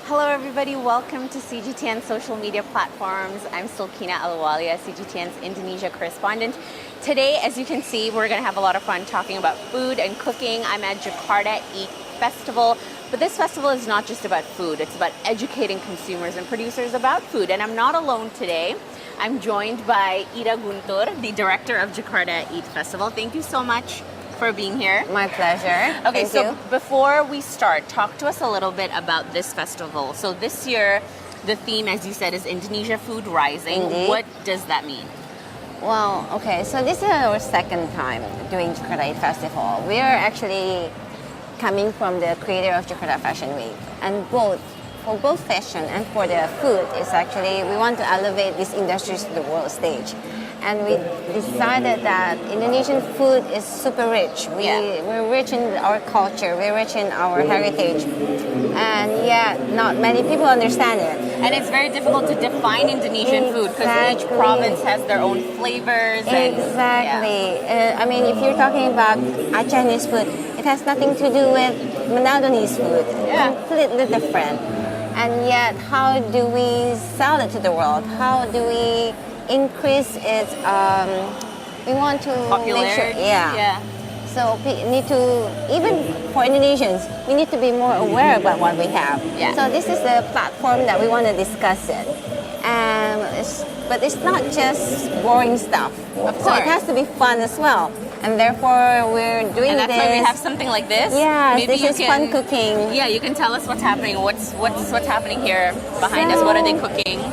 Hello everybody, welcome to CGTN social media platforms. I'm Silkina Ahluwalia, CGTN's Indonesia correspondent. Today, as you can see, we're going to have a lot of fun talking about food and cooking. I'm at Jakarta Eat Festival, but this festival is not just about food, it's about educating consumers and producers about food. And I'm not alone today. I'm joined by Ida Guntur, the director of Jakarta Eat Festival. Thank you so much for being here. My pleasure. Okay, Thank so you. before we start, talk to us a little bit about this festival. So this year, the theme, as you said, is Indonesia Food Rising. Indeed. What does that mean? Well, okay, so this is our second time doing Jakarta Eat Festival. We are actually coming from the creator of Jakarta Fashion Week, and for both fashion and for the food, it's actually we want to elevate these industries to the world stage. And we decided that Indonesian food is super rich. We're rich in our culture, we're rich in our heritage, and yet not many people understand it. And it's very difficult to define Indonesian food because each province has their own flavors. Exactly. I mean, if you're talking about Chinese food, it has nothing to do with Manadonese food. Completely different. And yet, how do we sell it to the world? How do we increase its, we want to popularity? Make sure, So we need to, even for Indonesians, we need to be more aware about what we have. So this is the platform that we want to discuss it. But it's not just boring stuff. So it has to be fun as well. And therefore, we're doing and that's this. why we have something like this. Yeah, maybe this is fun cooking. Yeah, you can tell us what's happening. What's happening here behind us? What are they cooking?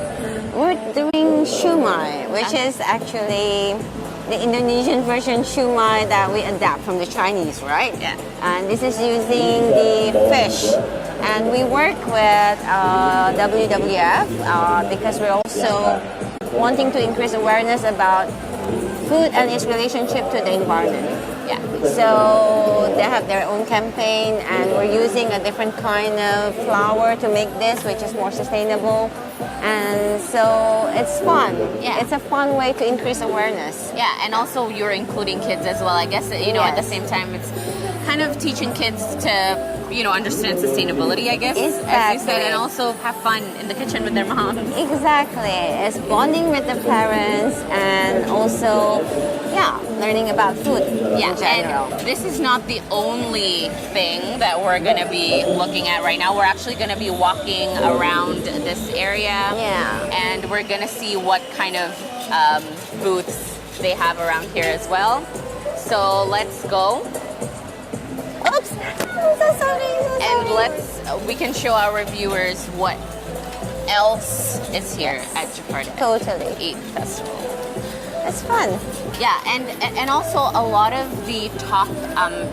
We're doing shumai, which is actually the Indonesian version shumai that we adapt from the Chinese, right? Yeah. And this is using the fish. And we work with WWF because we're also wanting to increase awareness about food and its relationship to the environment. So they have their own campaign, and we're using a different kind of flour to make this, which is more sustainable. And so it's fun. It's a fun way to increase awareness. And also you're including kids as well. I guess, at the same time, it's kind of teaching kids to, understand sustainability, I guess, as you said, and also have fun in the kitchen with their moms. Exactly. It's bonding with the parents and also, learning about food in general. And this is not the only thing that we're going to be looking at right now. We're actually going to be walking around this area. And we're going to see what kind of booths they have around here as well. So let's go. Oops! I'm so sorry. And we can show our viewers what else is here at Jakarta Eat Festival. It's fun. And also a lot of the talk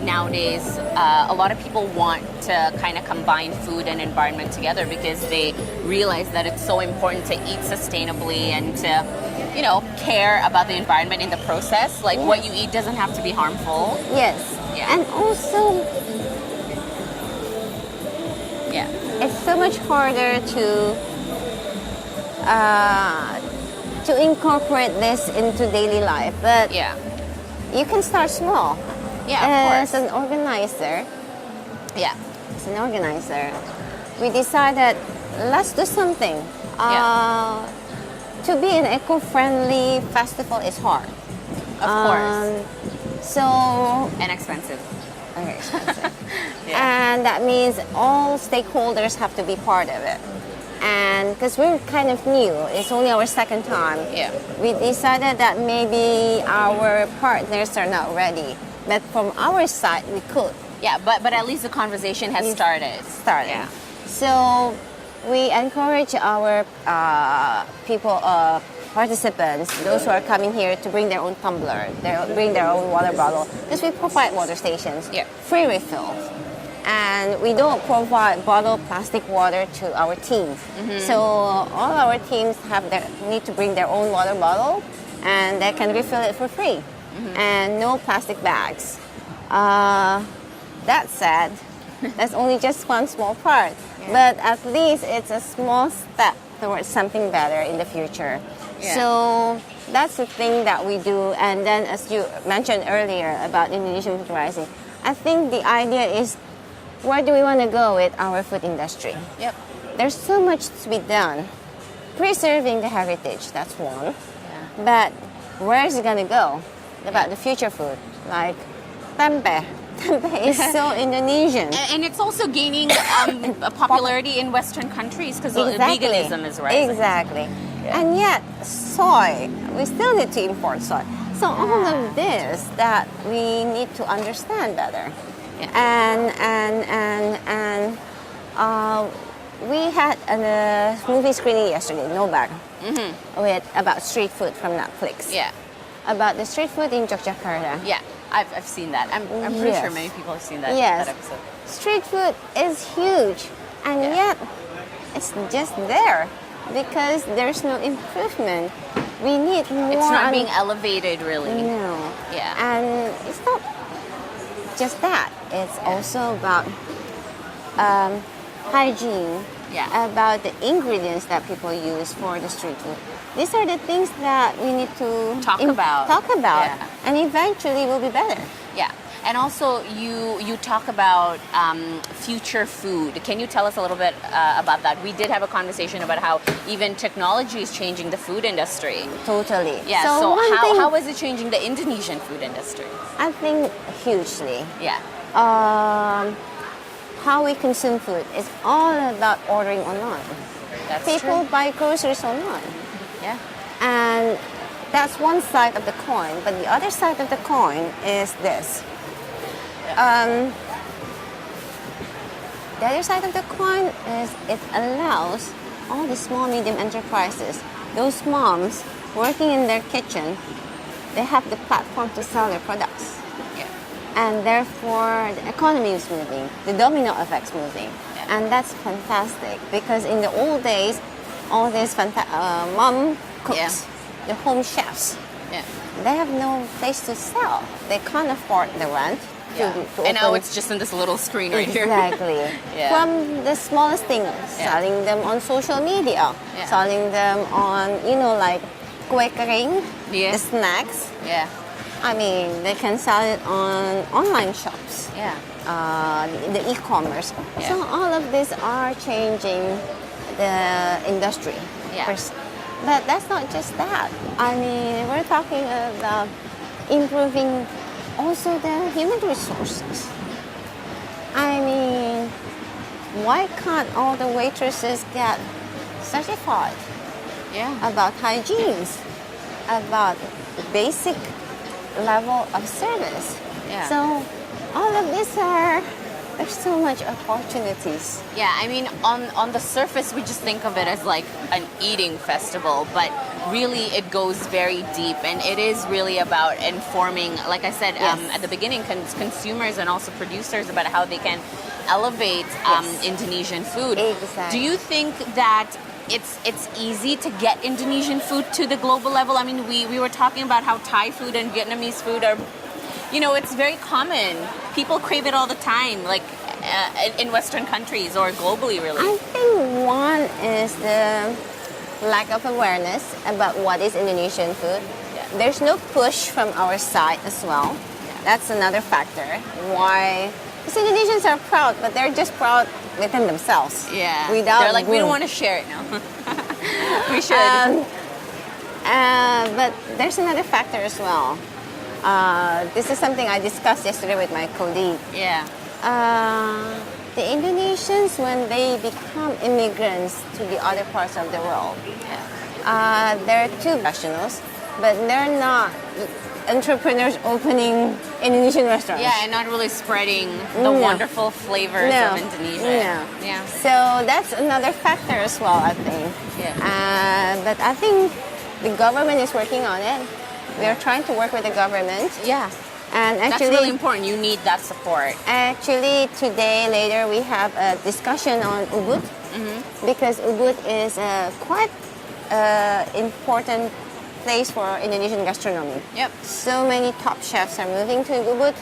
nowadays, a lot of people want to kind of combine food and environment together because they realize that it's so important to eat sustainably and to, care about the environment in the process. Like what you eat doesn't have to be harmful. And also, it's so much harder to incorporate this into daily life. But you can start small. As an organizer. As an organizer, we decided let's do something. To be an eco-friendly festival is hard. Of course. And expensive. Very expensive. And that means all stakeholders have to be part of it. And because we're kind of new, it's only our second time. We decided that maybe our partners are not ready, but from our side we could. But at least the conversation has started. So we encourage our participants, those who are coming here, to bring their own tumbler, bring their own water bottle, because we provide water stations, free refill. And we don't provide bottled plastic water to our teams. So all our teams need to bring their own water bottle, and they can refill it for free. And no plastic bags. That said, that's only just one small part. But at least it's a small step towards something better in the future. So that's the thing that we do. And then, as you mentioned earlier about Indonesian food rising, I think the idea is, where do we want to go with our food industry? there's so much to be done. Preserving the heritage, that's one. Yeah. But where is it going to go? About the future food, like tempe. Tempe is so Indonesian. And it's also gaining a popularity in Western countries because veganism is rising. Exactly. Yeah. And yet, soy, we still need to import soy. So all of this that we need to understand better. Yeah. And we had a movie screening yesterday, No Bag, with about street food from Netflix. Yeah. About the street food in Jakarta. Yeah. I've seen that. I'm pretty Yes. sure many people have seen that, Yes. that episode. Street food is huge, and Yeah. yet it's just there because there's no improvement. We need more. It's not being elevated, really. No. Yeah. And it's not just that. It's also about hygiene. Yeah. About the ingredients that people use for the street food. These are the things that we need to Talk about. Yeah. And eventually will be better. Yeah. And also, you talk about future food. Can you tell us a little bit about that? We did have a conversation about how even technology is changing the food industry. Totally. Yeah. So, So one thing, how is it changing the Indonesian food industry? I think hugely. Yeah. How we consume food is all about ordering online. That's People true. buy groceries online. Yeah. And that's one side of the coin. But the other side of the coin is this. The other side of the coin is it allows all the small, medium enterprises, those moms working in their kitchen, they have the platform to sell their products. Yeah. And therefore, the economy is moving, the domino effect's moving. Yeah. And that's fantastic because in the old days, all these mom cooks, Yeah. the home chefs, Yeah. they have no place to sell. They can't afford the rent. Yeah. To And now open- it's just in this little screen right here. Exactly. Yeah. From the smallest things, Yeah. selling them on social media, Yeah. selling them on, like kue kering, Yeah. the snacks. Yeah. I mean, they can sell it on online shops, Yeah. the e-commerce. Yeah. So all of these are changing the industry. Yeah. But that's not just that. I mean, we're talking about improving also the human resources. I mean, why can't all the waitresses get certified Yeah. about hygienes, about the basic level of service? Yeah. So all of these there's so much opportunities. Yeah, I mean, on the surface, we just think of it as like an eating festival, but really it goes very deep, and it is really about informing, like I said Yes. at the beginning, consumers and also producers about how they can elevate Yes. Indonesian food. Exactly. Do you think that it's easy to get Indonesian food to the global level? I mean, we were talking about how Thai food and Vietnamese food are, it's very common. People crave it all the time, like in Western countries or globally, really. I think one is the lack of awareness about what is Indonesian food. Yeah. There's no push from our side as well. Yeah. That's another factor. Why? Because Indonesians are proud, but they're just proud within themselves. Yeah. Without They're like, we don't room. want to share it now. We should. But there's another factor as well. This is something I discussed yesterday with my colleague. Yeah. The Indonesians, when they become immigrants to the other parts of the world, they're too professionals, but they're not entrepreneurs opening Indonesian restaurants. Yeah, and not really spreading the No. wonderful flavors No. of Indonesia. No. Yeah. So that's another factor as well, I think. Yeah. But I think the government is working on it. We are trying to work with the government. Yeah. And That's actually, really important. You need that support. Actually, later, we have a discussion on Ubud because Ubud is a quite important place for Indonesian gastronomy. Yep. So many top chefs are moving to Ubud.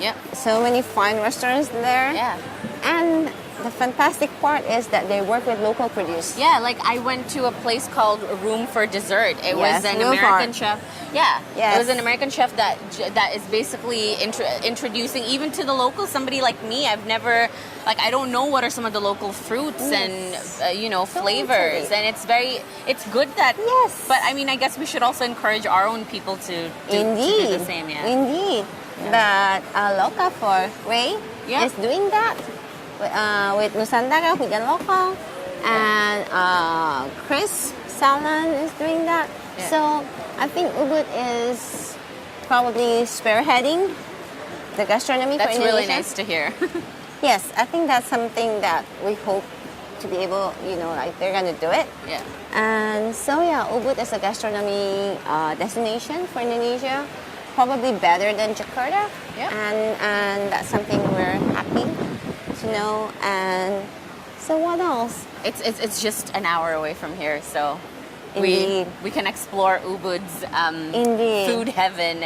Yep. So many fine restaurants there. Yeah. And the fantastic part is that they work with local produce. Yeah, like I went to a place called Room for Dessert. It Yes, was an Room American for- chef. Yeah, Yes. it was an American chef that is basically introducing even to the locals. Somebody like me, I've never I don't know what are some of the local fruits and flavors, and it's good that. Yes. But I mean, I guess we should also encourage our own people to do the same. Yeah. Indeed. But Loka for Ray Yeah. is doing that with Nusantara Hujan Lokal, and Chris Salon is doing that. Yeah. So I think Ubud is probably spearheading the gastronomy That's for really Indonesia. nice to hear. Yes, I think that's something that we hope to be able, they're going to do it. Yeah. And so, yeah, Ubud is a gastronomy destination for Indonesia, probably better than Jakarta. Yeah. And that's something we're happy to know. And so, what else? It's just an hour away from here, so Indeed. we can explore Ubud's Indeed. food heaven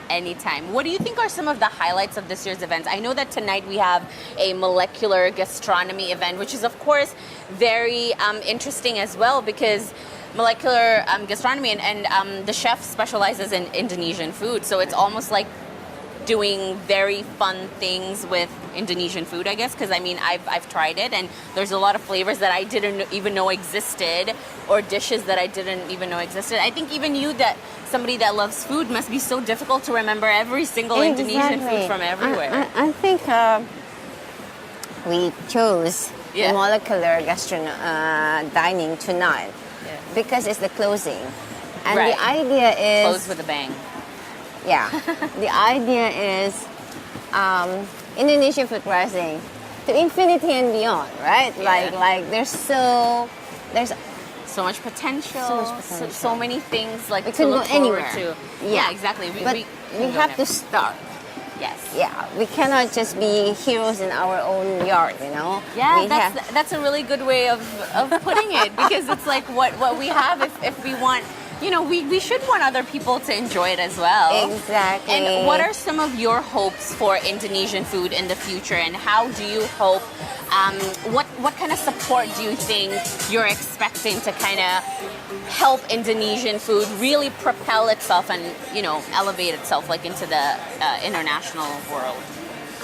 anytime. What do you think are some of the highlights of this year's events? I know that tonight we have a molecular gastronomy event, which is of course very interesting as well because molecular gastronomy and the chef specializes in Indonesian food, so it's almost like doing very fun things with Indonesian food, I guess, because I mean I've tried it and there's a lot of flavors that I didn't even know existed or dishes that I didn't even know existed. I think even you, that somebody that loves food, must be so difficult to remember every single Indonesian food from everywhere. I think we chose Yeah. the molecular dining tonight Yeah. because it's the closing. And Right. the idea is... Close with a bang. Yeah. The idea is Indonesian food rising to infinity and beyond, right? Yeah. Like there's So much potential. So much potential. So many things like we to could look go anywhere. forward to. Yeah, exactly. But we can go have to never. start. Yes. Yeah, we cannot just be heroes in our own yard, Yeah, We that's a really good way of putting it because it's like what we have if we want, we should want other people to enjoy it as well. Exactly. And what are some of your hopes for Indonesian food in the future, and how do you hope, what kind of support do you think you're expecting to kind of help Indonesian food really propel itself and, elevate itself like into the international world?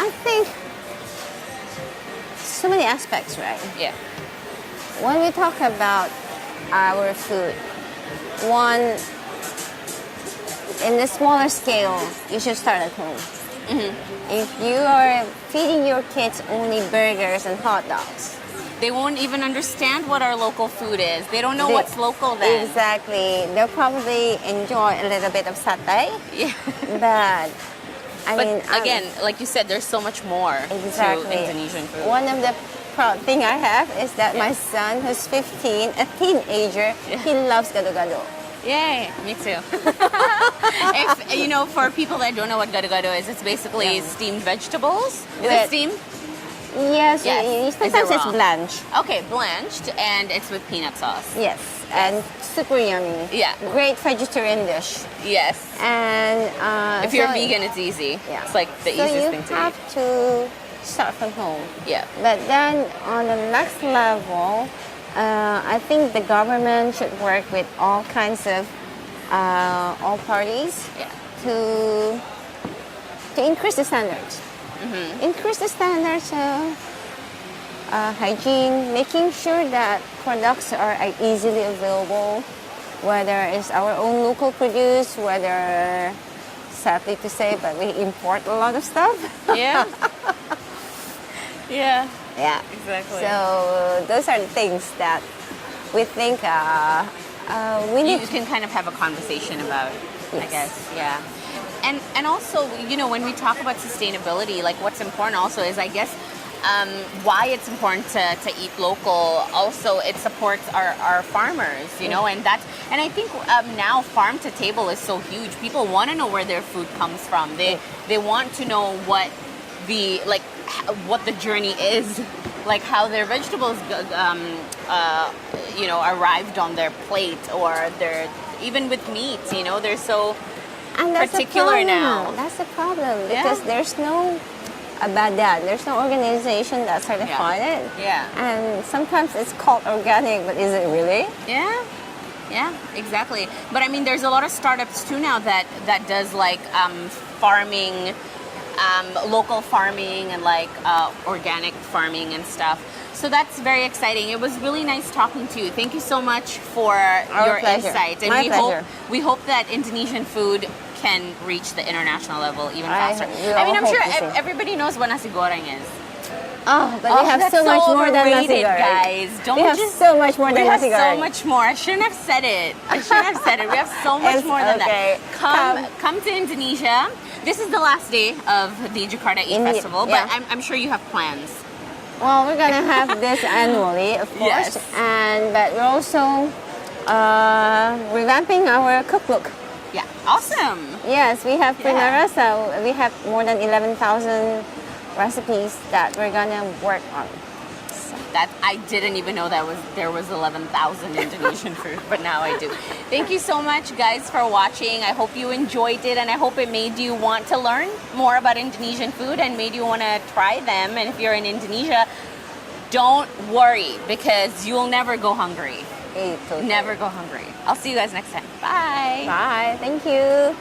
I think so many aspects, right? Yeah. When we talk about our food, one, in the smaller scale, you should start at home. If you are feeding your kids only burgers and hot dogs, They won't even understand what our local food is. They don't know what's local then. Exactly. They'll probably enjoy a little bit of satay, Yeah. but But again, like you said, there's so much more exactly. to Indonesian food. One of the proud thing I have is that my son, who's 15, a teenager, he loves gado-gado. Yay, me too. If for people that don't know what gado-gado is, it's basically steamed vegetables. Is it With- steamed? Yes, Yes. sometimes Is it it's raw? blanched. Okay, blanched, and it's with peanut sauce. Yes, and super yummy. Yeah. Great vegetarian dish. Yes. And If you're vegan, it's easy. yeah. It's like the so easiest you thing to have eat. to start from home. Yeah. But then on the next level, I think the government should work with all kinds of all parties Yeah. to increase the standards. Increase the standards of hygiene, making sure that products are easily available, whether it's our own local produce, whether, sadly to say, but we import a lot of stuff. Yeah. Yeah. Yeah. Exactly. So those are the things that we think we need You can kind of have a conversation about, I Yes. guess. Yeah. And also, when we talk about sustainability, like what's important also is, I guess, why it's important to eat local. Also, it supports our farmers, and I think now farm to table is so huge. People want to know where their food comes from. They want to know what the journey is, like how their vegetables arrived on their plate, or even with meat. They're so And that's particular a problem. now. That's a problem Yeah. because there's no about that. There's no organization that certified it. Yeah. And sometimes it's called organic, but is it really? Yeah. Yeah, exactly. But I mean, there's a lot of startups too now that does like farming, local farming and like organic farming and stuff. So that's very exciting. It was really nice talking to you. Thank you so much for your pleasure. insights. And My pleasure. we hope that Indonesian food can reach the international level even I faster. will I mean, I'm hope sure to see. everybody knows what nasi goreng is. Oh, but we have that's so much more than nasi overrated, goreng. guys. Don't We have just so much more than we have nasi so goreng. much more. I shouldn't have said it. We have so much It's more than okay. that. Come to Indonesia. This is the last day of the Jakarta Eat Indeed, Festival, yeah. but I'm sure you have plans. Well, we're gonna have this annually, of course, Yes. but we're also revamping our cookbook. Yeah, awesome. Yes, we have Yeah. Primera, so we have more than 11,000 recipes that we're gonna work on. That I didn't even know there was 11,000 Indonesian food, but now I do. Thank you so much, guys, for watching. I hope you enjoyed it, and I hope it made you want to learn more about Indonesian food and made you want to try them. And if you're in Indonesia, don't worry because you'll never go hungry. Totally. Never go hungry. I'll see you guys next time. Bye. Bye. Thank you.